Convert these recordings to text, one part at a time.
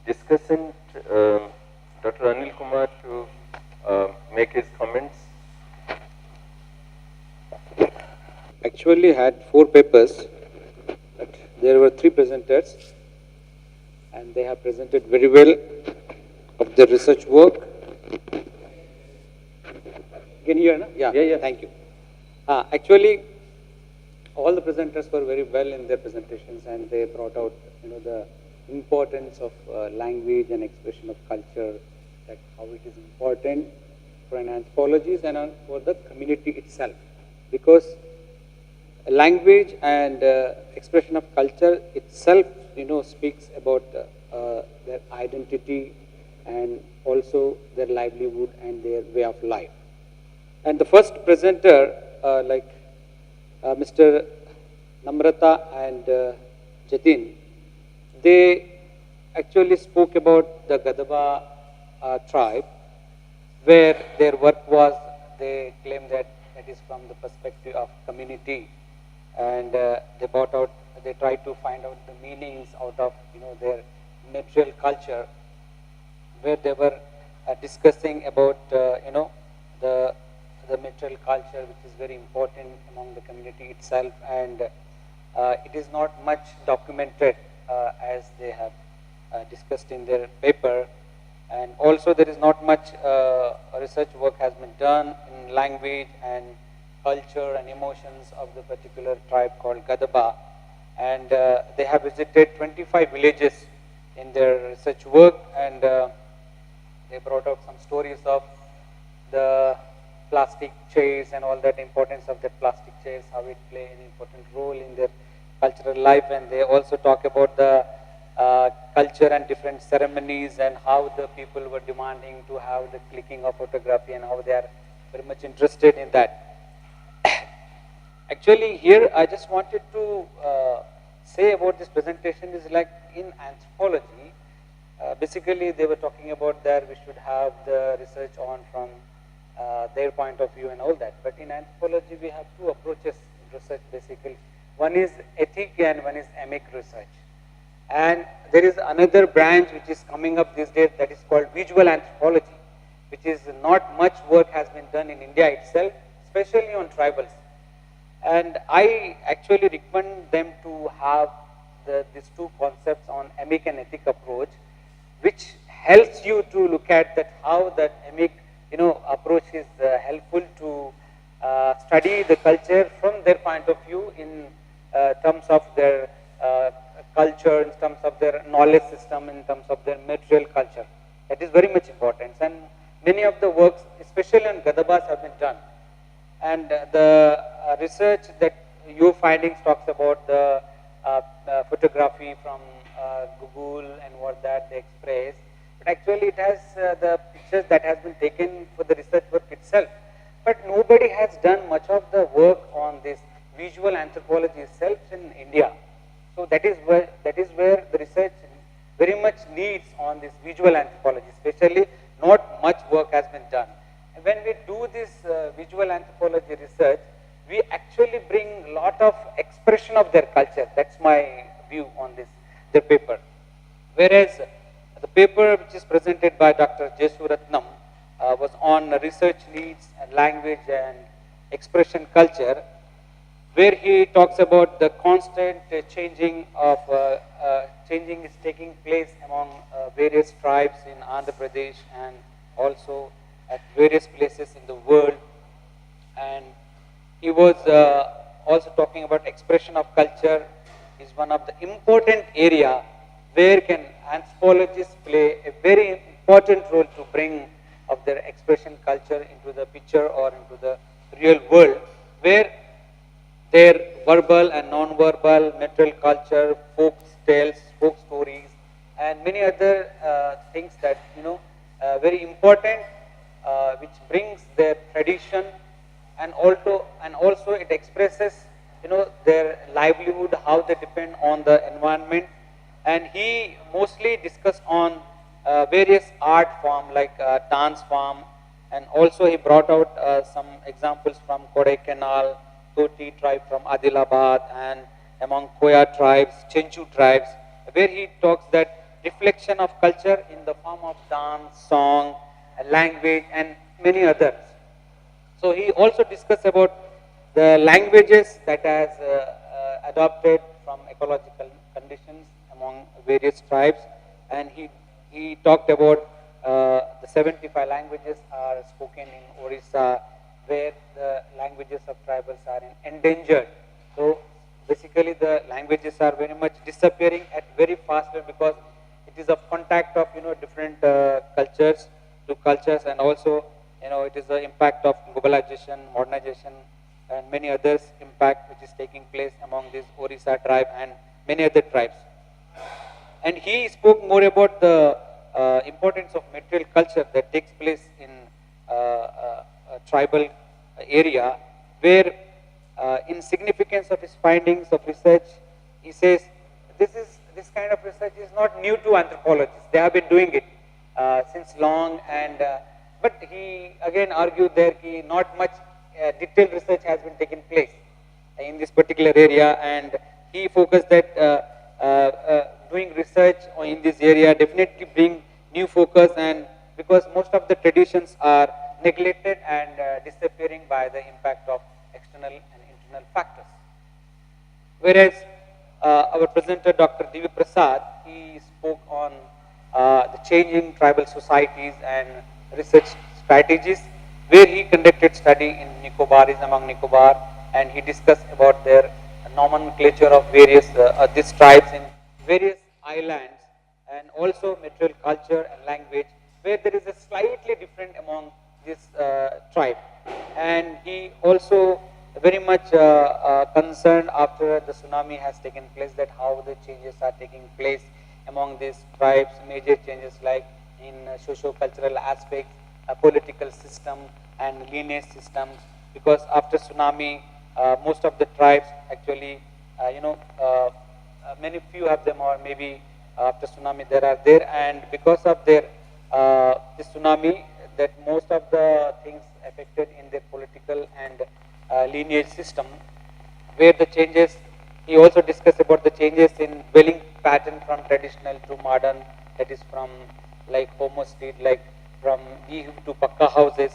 discussant, Dr. Anil Kumar, to make his comments. Actually had 4 papers, but there were 3 presenters, and they have presented very well of their research work. Can you hear? No? Yeah. Thank you. Actually, all the presenters were very well in their presentations, and they brought out, the importance of language and expression of culture, that how it is important for an anthropologist and for the community itself, because language and expression of culture itself, speaks about their identity and also their livelihood and their way of life. And the first presenter, Mr. Namrata and Jatin, they actually spoke about the Gadaba tribe, where their work was, they claim that it is from the perspective of community, and they tried to find out the meanings out of their material culture, where they were discussing about the material culture, which is very important among the community itself, and it is not much documented as they have discussed in their paper. And also there is not much research work has been done in language and culture and emotions of the particular tribe called Gadaba. And they have visited 25 villages in their research work, and they brought out some stories of the plastic chairs and all that, importance of the plastic chairs, how it play an important role in their cultural life. And they also talk about the culture and different ceremonies, and how the people were demanding to have the clicking of photography, and how they are very much interested in that. Actually, here I just wanted to say about this presentation is like in anthropology, basically they were talking about that we should have the research on from their point of view and all that. But in anthropology, we have 2 approaches in research basically. One is ethic and one is emic research. And there is another branch which is coming up these days, that is called visual anthropology, which is not much work has been done in India itself, especially on tribals. And I actually recommend them to have these 2 concepts on emic and ethic approach, which helps you to look at that how that emic approach is helpful to study the culture from their point of view in terms of their culture, in terms of their knowledge system, in terms of their material culture. That is very much important. And many of the works, especially on Gadabas, have been done. And the research that your findings talks about the photography from Google and what that they express. But actually it has the pictures that has been taken for the research work itself. But nobody has done much of the work on this visual anthropology itself in India. So that is where the research very much needs on this visual anthropology, especially not much work has been done. And when we do this visual anthropology research, we actually bring a lot of expression of their culture. That's my view on their paper. Whereas the paper which is presented by Dr. Jesuratnam was on research needs and language and expression culture, where he talks about the constant changing is taking place among various tribes in Andhra Pradesh and also at various places in the world. And he was also talking about expression of culture is one of the important area where can anthropologists play a very important role to bring of their expression culture into the picture or into the real world, where their verbal and non-verbal material culture, folk tales, folk stories, and many other things that very important, which brings their tradition, and also it expresses their livelihood, how they depend on the environment. And he mostly discussed on various art form like dance form, and also he brought out some examples from Kodaikanal, Toti tribe from Adilabad, and among Koya tribes, Chenchu tribes, where he talks that reflection of culture in the form of dance, song, language, and many others. So he also discussed about the languages that has adopted from ecological conditions among various tribes, and he talked about the 75 languages are spoken in Orissa, where the languages of tribals are endangered. So basically, the languages are very much disappearing at very fast rate because it is a contact of different cultures to cultures, and also it is the impact of globalization, modernization, and many others impact which is taking place among this Orissa tribe and many other tribes. And he spoke more about the importance of material culture that takes place in a tribal area, where in significance of his findings of research, he says this kind of research is not new to anthropologists. They have been doing it since long, and but he again argued there that not much detailed research has been taken place in this particular area, and he focused that doing research in this area definitely bring new focus, and because most of the traditions are neglected and disappearing by the impact of external and internal factors. Whereas our presenter, Dr. Divi Prasad, he spoke on the changing tribal societies and research strategies, where he conducted study in Nicobaris among Nicobar, and he discussed about their nomenclature of various these tribes in various islands, and also material culture and language, where there is a slightly different among this tribe. And he also very much concerned after the tsunami has taken place, that how the changes are taking place among these tribes, major changes like in socio-cultural aspects, political system and lineage systems, because after tsunami, most of the tribes actually, many few of them, or maybe after tsunami there are there, and because of their this tsunami, that most of the things affected in their political and lineage system, where the changes, he also discussed about the changes in dwelling pattern from traditional to modern, that is from like homestead, like from beehive to pakka houses,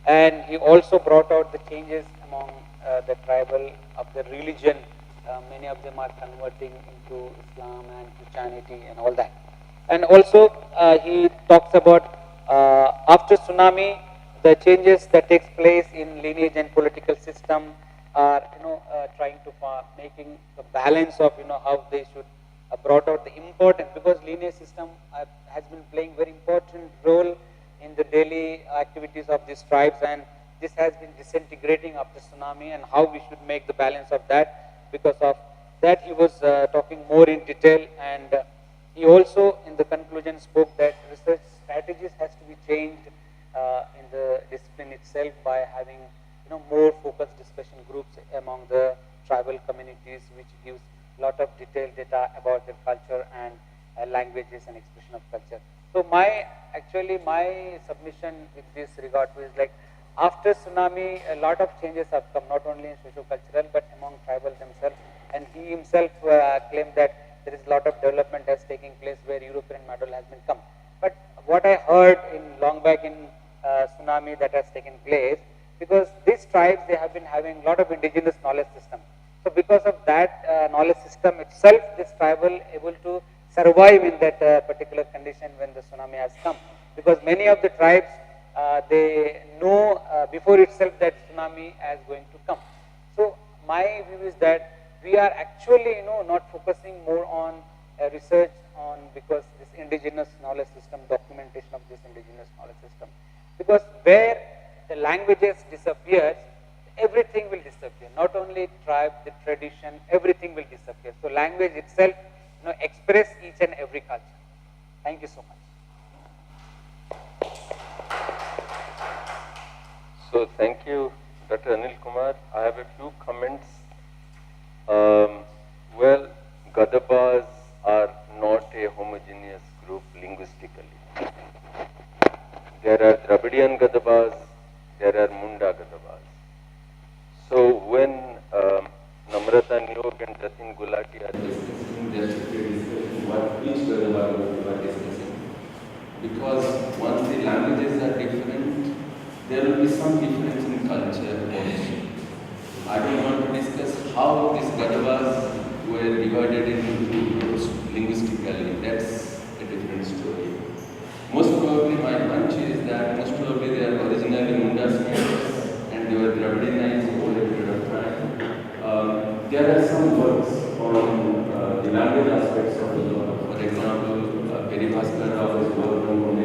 and he also brought out the changes among the tribal of the religion. Many of them are converting into Islam and Christianity and all that. And also he talks about after tsunami, the changes that takes place in lineage and political system are trying to making the balance of how they should brought out the important, because lineage system has been playing very important role in the daily activities of these tribes, and this has been disintegrating after tsunami, and how we should make the balance of that. Because of that, he was talking more in detail, and he also in the conclusion spoke that research strategies has to be changed in the discipline itself by having more focused discussion groups among the tribal communities, which gives a lot of detailed data about their culture and languages and expression of culture. So my submission with this regard to is like, after tsunami, a lot of changes have come, not only in socio-cultural but among tribal themselves. And he himself claimed that there is a lot of development has taking place where European model has been come. But what I heard in long back in tsunami that has taken place, because these tribes, they have been having a lot of indigenous knowledge system. So because of that knowledge system itself, this tribal able to survive in that particular condition when the tsunami has come. Because many of the tribes, they know before itself that tsunami is going to come. So my view is that we are actually not focusing more on research on, because this indigenous knowledge system, documentation of this indigenous knowledge system, because where the languages disappears, everything will disappear. Not only tribe, the tradition, everything will disappear. So language itself express each and every culture. Thank you so much. So thank you, Dr. Anil Kumar. I have a few comments. Well, Gadabas are not a homogeneous group linguistically. There are Dravidian Gadabas, there are Munda Gadabas. So when Namrata Nyog and Jatin Gulati are discussing their what each Hyderabad we were discussing. Because once the languages are different, there will be some difference in culture also. I don't want to discuss how these Gadavas were divided into groups linguistically. That's a different story. Most probably, my hunch is that most probably they are originally Munda speakers and they were Dravidianized over a period of time. There are some works on the language aspects of the law. For example, Peribhaskar Rao is working on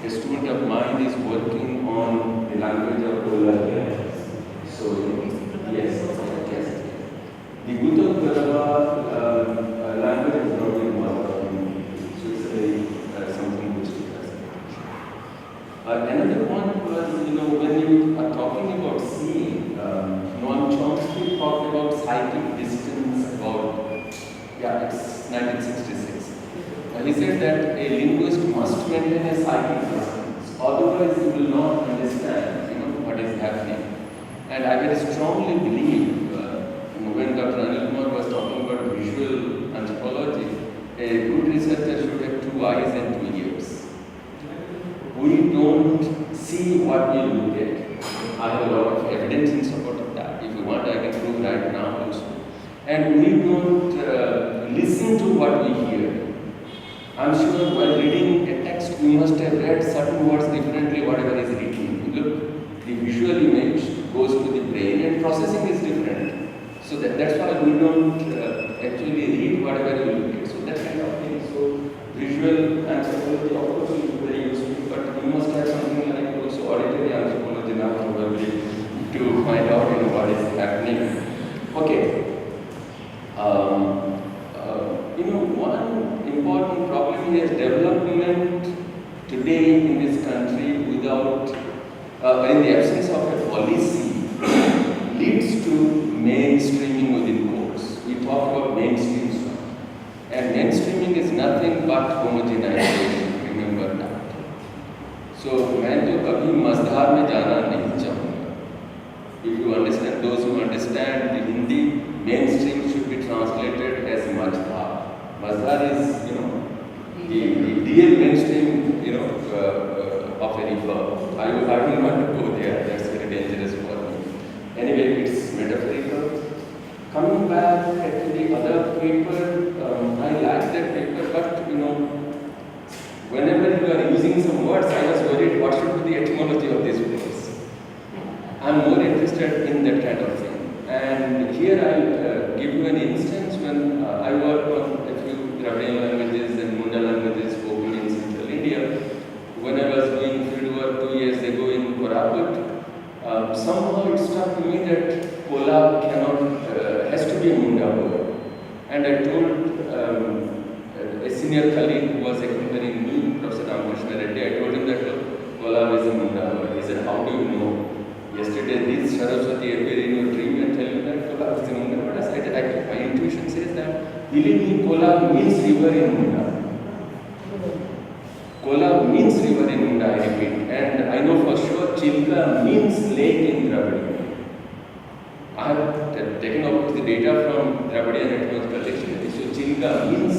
a student of mine is working on the language of Kola. So, yes. The Guttal Gadava language is not in Malayalam, so it's very something which it has. Another point was, when you are talking about seeing, Noam Chomsky talked about psychic distance about, it's 1966. He said that a linguist must maintain a psychic distance, otherwise you will not understand, what is happening. And I very strongly believe, when Dr. Anil Kumar was talking about visual anthropology, a good researcher should have 2 eyes and 2 ears. We don't see what we look at. I have a lot of evidence in support of that. If you want, I can prove right now also. And we don't listen to what we hear. I'm sure while reading a text, we must have read certain words differently, whatever is written. Look, the visual image goes to the brain and processing is different. So that's why we don't actually read whatever we look at. So that kind of thing. So visual anthropology, of course, is very useful, but we must have something like also auditory anthropology now probably to find out what is happening. Okay. One important problem is development today in this country without, in the absence of a policy, leads to mainstreaming within courts. We talk about mainstream stuff. And mainstreaming is nothing but homogenization, remember that. So, मैं तो कभी मझधार में जाना नहीं चाहूँगा. If you understand, those who understand the Hindi, mainstream should be translated as Mazdhar. Mazdhar is, the real mainstream, of a river. I will not go there. That's very dangerous for me. Anyway, it's metaphorical. Coming back to the other paper, I like that paper, but whenever you are using some words, I was worried what should be the etymology of these words. I'm more interested in that kind of thing. And here I'll give you an instance when I work on a few Dravidian languages and Munda languages spoken in central India. When I was doing fieldwork 2 years ago in Koraput, somehow it struck me that Kola has to be a Munda word. And I told a senior colleague who was accompanying me, Professor Ramakrishna Reddy, I told him that Kola is a Munda word. He said, how do you know? Yesterday, did Saraswati appear in your dream and tell you that Kola is a Munda word? I said, my intuition says that, believe me, Kola means river in Munda. Kola means river in Munda, I repeat. And I know for sure Chilka means lake in Dravidian. I have taken out the data from Dravidian etymological dictionary. So Chilka means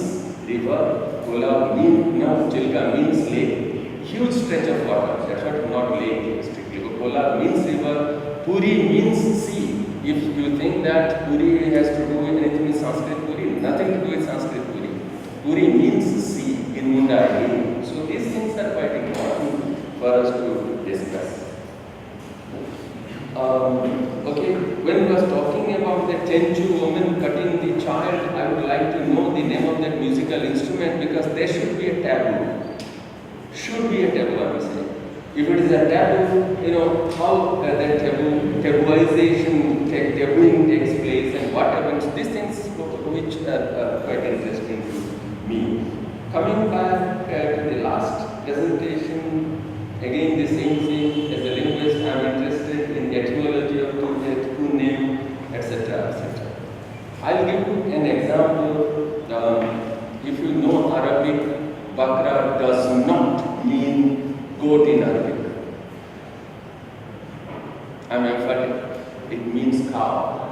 river, Kola Chilka means lake. Huge stretch of water. That's what not lake strictly. Kola means river. Puri means sea. If you think that Puri has to do with anything with Sanskrit Puri, nothing to do with Sanskrit Puri. Puri means sea in Munda. So these things are quite important for us to discuss. Okay, when we was talking about the Tenju woman cutting the child, I would like to know the name of that musical instrument because there should be a taboo. Should be a taboo, I would say. If it is a taboo, how that tabooization, tabooing takes place and what happens, these things which are quite interesting to me. Coming back to the last presentation, again the same thing. As a linguist, I am interested in the etymology of two name, etc., etc. I'll give you an example. If you know Arabic, Bakra does not mean goat in Arabic. I'm emphatic. It means cow.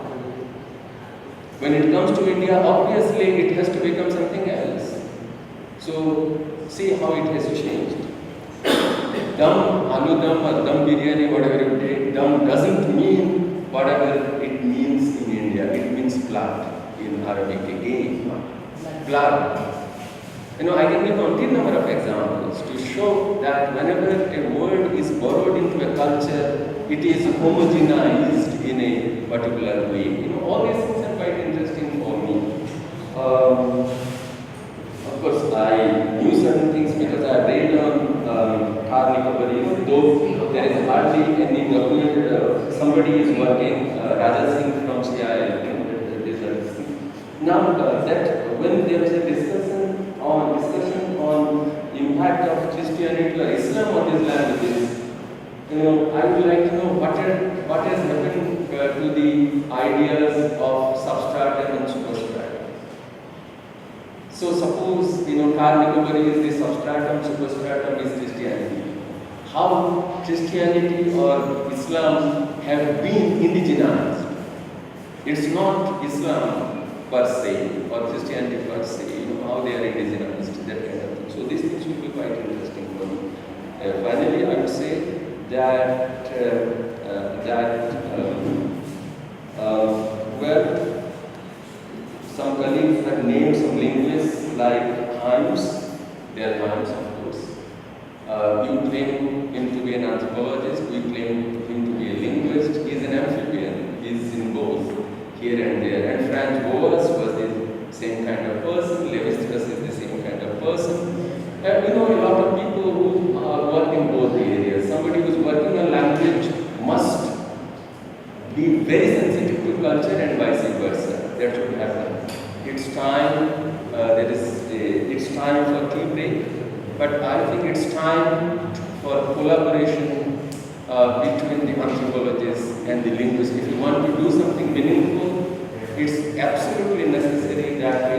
When it comes to India, obviously it has to become something else. So see how it has changed. Dum, aloo dum or dum biryani, whatever you take, dum doesn't mean whatever it means in India. It means blood in Arabic again. Blood. I can give umpteen number of examples to show that whenever a word is borrowed into a culture, it is homogenized in a particular way. All these things are quite interesting for me. Of course, I knew certain things because I read on Thar Nikobari, though there is hardly any document. Somebody is working, Raja Singh from CIPS. Now, that when there was a discussion on impact of Christianity or Islam on these languages, I would like to know what has happened to the ideas of substratum and superstratum. So suppose, Thar Nikobari is the substratum, superstratum is Christianity. How Christianity or Islam have been indigenized. It's not Islam per se or Christianity per se, how they are indigenized, that kind of thing. So these things will be quite interesting for me. Finally, I would say that where some colleagues have named some linguists like Hymes, they are Hymes of course. You claim him to be an anthropologist, we claim him to be a linguist, he is an amphibian, he is in both, here and there. And Franz Boas was the same kind of person, Levi-Strauss is the same kind of person. And a lot of people who work in both the areas. Somebody who is working on language must be very sensitive to culture and vice versa. That should happen. It's time, it's time for tea break, but I think it's time for collaboration between the anthropologists and the linguists. If you want to do something meaningful, it's absolutely necessary that